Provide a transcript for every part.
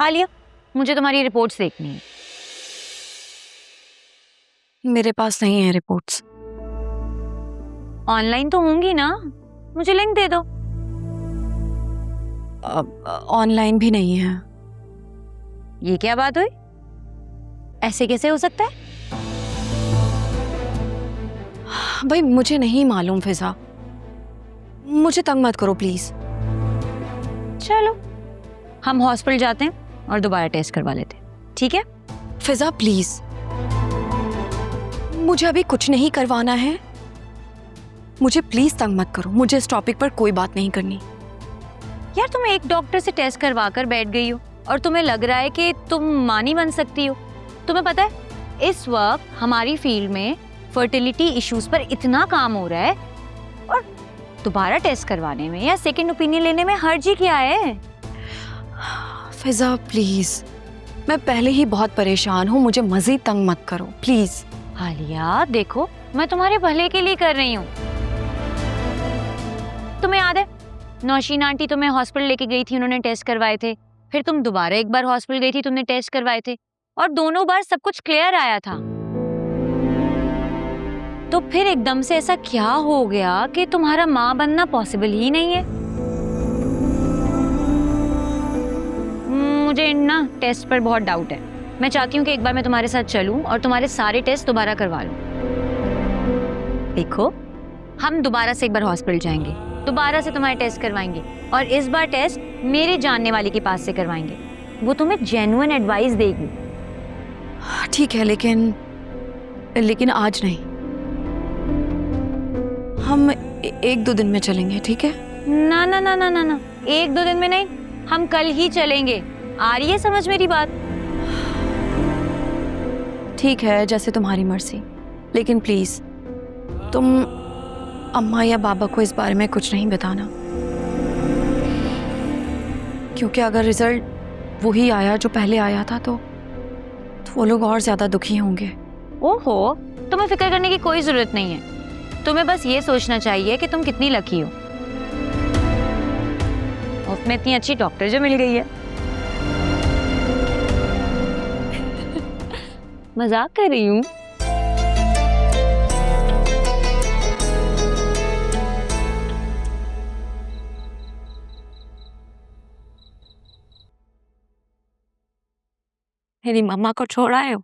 आलिया, मुझे तुम्हारी रिपोर्ट्स देखनी है। मेरे पास नहीं है रिपोर्ट्स। ऑनलाइन तो होंगी ना, मुझे लिंक दे दो। ऑनलाइन भी नहीं है। ये क्या बात हुई? ऐसे कैसे हो सकता है? भाई मुझे नहीं मालूम फिजा, मुझे तंग मत करो प्लीज। चलो हम हॉस्पिटल जाते हैं और दोबारा टेस्ट करवा लेते हैं, ठीक है? फिजा प्लीज, मुझे अभी कुछ नहीं करवाना है। मुझे प्लीज तंग मत करो, मुझे इस टॉपिक पर कोई बात नहीं करनी। यार तुम एक डॉक्टर से टेस्ट करवा कर बैठ गई हो और तुम्हें लग रहा है कि तुम मां नहीं बन सकती हो। तुम्हें पता है इस वक्त हमारी फील्ड में फर्टिलिटी इश्यूज पर इतना काम हो रहा है और दोबारा टेस्ट करवाने में या सेकंड ओपिनियन लेने में हर्ज ही क्या है? फिजा प्लीज, मैं पहले ही बहुत परेशान हूँ, मुझे मजीद तंग मत करो प्लीज। आलिया देखो, मैं तुम्हारे भले के लिए कर रही हूँ। तुम्हें याद है नौशीन आंटी तुम्हें हॉस्पिटल लेके गई थी, उन्होंने टेस्ट करवाए थे। फिर तुम दोबारा एक बार हॉस्पिटल गई थी, तुमने टेस्ट करवाए थे और दोनों बार सब कुछ क्लियर आया था। तो फिर एकदम से ऐसा क्या हो गया कि तुम्हारा मां बनना पॉसिबल ही नहीं है? मुझे ना टेस्ट पर बहुत डाउट है। मैं चाहती हूँ कि एक बार मैं तुम्हारे साथ चलूं और तुम्हारे सारे टेस्ट दोबारा करवा लूं। देखो हम दोबारा से एक बार हॉस्पिटल जाएंगे, दोबारा से तुम्हारे टेस्ट करवाएंगे और इस बार टेस्ट मेरे जानने वाले के पास से करवाएंगे। वो तुम्हें जेन्युइन एडवाइस देगी। ठीक है, लेकिन आज नहीं, हम एक दो दिन में चलेंगे, ठीक है? ना ना ना ना ना ना, एक दो दिन में नहीं, हम कल ही चलेंगे। आ रही है समझ मेरी बात? ठीक है, जैसे तुम्हारी मर्जी, लेकिन प्लीज तुम अम्मा या बाबा को इस बारे में कुछ नहीं बताना, क्योंकि अगर रिजल्ट वही आया जो पहले आया था तो वो लोग और ज्यादा दुखी होंगे। ओहो, तुम्हें फिक्र करने की कोई जरूरत नहीं है। तुम्हें बस ये सोचना चाहिए कि तुम कितनी लकी हो, उसमें इतनी अच्छी डॉक्टर जो मिल गई है। मजाक कर रही हूँ। मेरी मम्मा को छोड़ आए हो?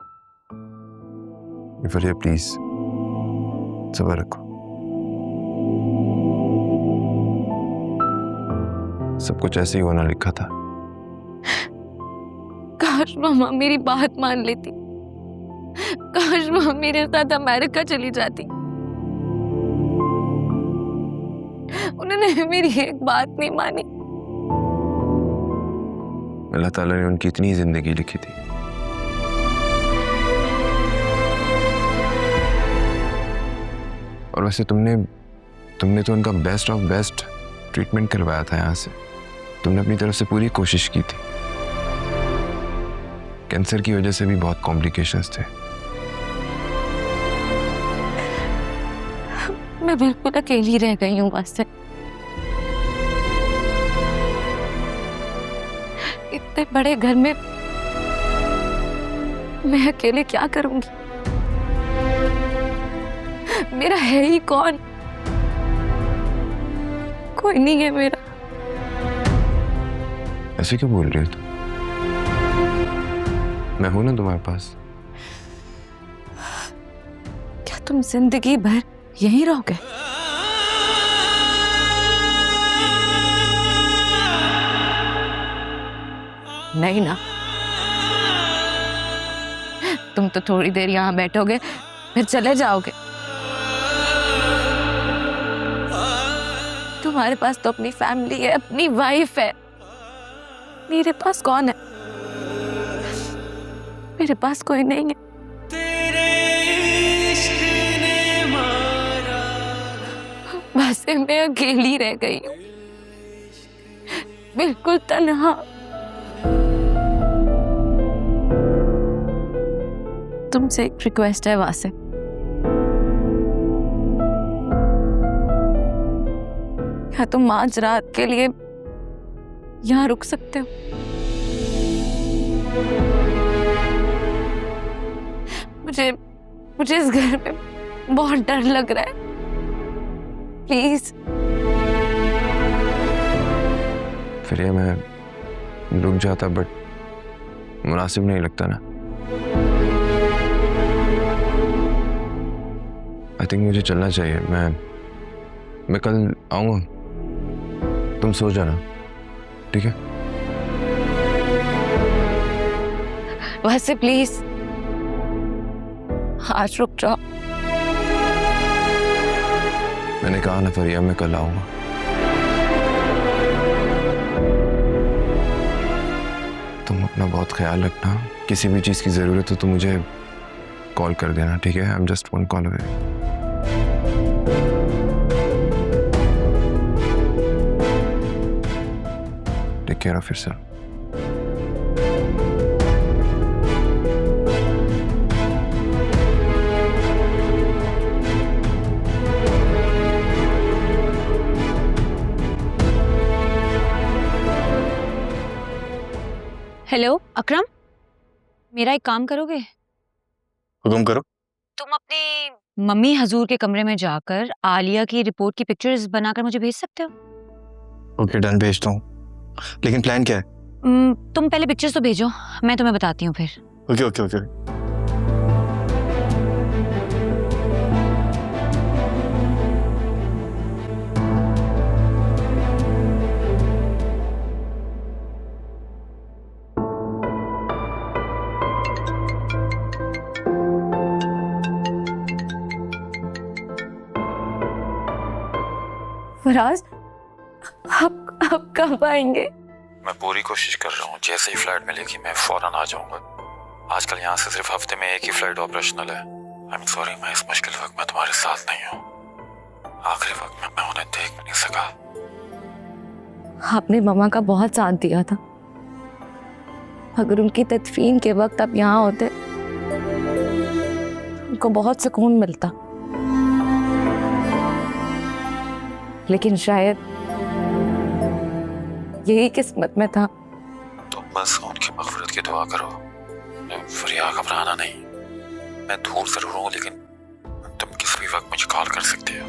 वरिया प्लीज सब्र रखो, सब कुछ ऐसे ही होना लिखा था। काश मम्मा मेरी बात मान लेती, काश मम्मा मेरे साथ अमेरिका चली जाती। उन्होंने मेरी एक बात नहीं मानी। अल्लाह ताला ने उनकी इतनी जिंदगी लिखी थी। और वैसे तुमने तो उनका बेस्ट ऑफ बेस्ट ट्रीटमेंट करवाया था यहाँ से। तुमने अपनी तरफ से पूरी कोशिश की थी। कैंसर की वजह से भी बहुत कॉम्प्लिकेशंस थे। मैं बिल्कुल अकेली रह गई हूँ बस। इतने बड़े घर में मैं अकेले क्या करूंगी? मेरा है ही कौन? कोई नहीं है मेरा। ऐसे क्यों बोल रही हो तुम? मैं हूं ना तुम्हारे पास। क्या तुम जिंदगी भर यहीं रहोगे? नहीं ना, तुम तो थोड़ी देर यहाँ बैठोगे फिर चले जाओगे। तुम्हारे पास तो अपनी फैमिली है, अपनी वाइफ है। मेरे पास कौन है? मेरे पास कोई नहीं है। बस मैं अकेली रह गई हूँ, बिल्कुल तन्हा। तुमसे एक रिक्वेस्ट है वासे, क्या तुम आज रात के लिए यहाँ रुक सकते हो? मुझे इस घर में बहुत डर लग रहा है, प्लीज। फिर ये मैं रुक जाता, बट मुनासिब नहीं लगता ना। आई थिंक मुझे चलना चाहिए। मैं कल आऊँगा, तुम सो जाना, ठीक है? वैसे प्लीज आज रुक जाओ। मैंने कहा ना फरिया, मैं कल आऊँगा। तुम अपना बहुत ख्याल रखना। किसी भी चीज़ की ज़रूरत हो तो मुझे कॉल कर देना, ठीक है? I am just one call away. Take care of yourself. Hello Akram, मेरा एक काम करोगे? हुक्म करो। तुम अपनी मम्मी हजूर के कमरे में जाकर आलिया की रिपोर्ट की पिक्चर्स बनाकर मुझे भेज सकते हो? ओके डन, भेजता हूँ। लेकिन प्लान क्या है? तुम पहले पिक्चर्स तो भेजो, मैं तुम्हें बताती हूँ फिर। Okay okay okay. फराज, आप कब आएंगे? मैं पूरी कोशिश कर रहा हूँ, जैसे ही फ्लाइट मिलेगी मैं फौरन आ जाऊंगा। आजकल यहाँ से सिर्फ हफ्ते में एक ही फ्लाइट ऑपरेशनल है। आई एम सॉरी, मैं इस मुश्किल वक्त में तुम्हारे साथ नहीं हूँ। आखिरी वक्त में मैं उन्हें देख भी नहीं सका। आपने मम्मा का बहुत साथ दिया था। अगर उनकी तदफीन के वक्त आप यहाँ होते उनको बहुत सुकून मिलता, लेकिन शायद यही किस्मत में था। तुम बस उनकी मग़फ़िरत की दुआ करो। फरिया, घबराना नहीं। मैं दूर जरूर हूँ, लेकिन तुम किसी भी वक्त मुझे कॉल कर सकते हो।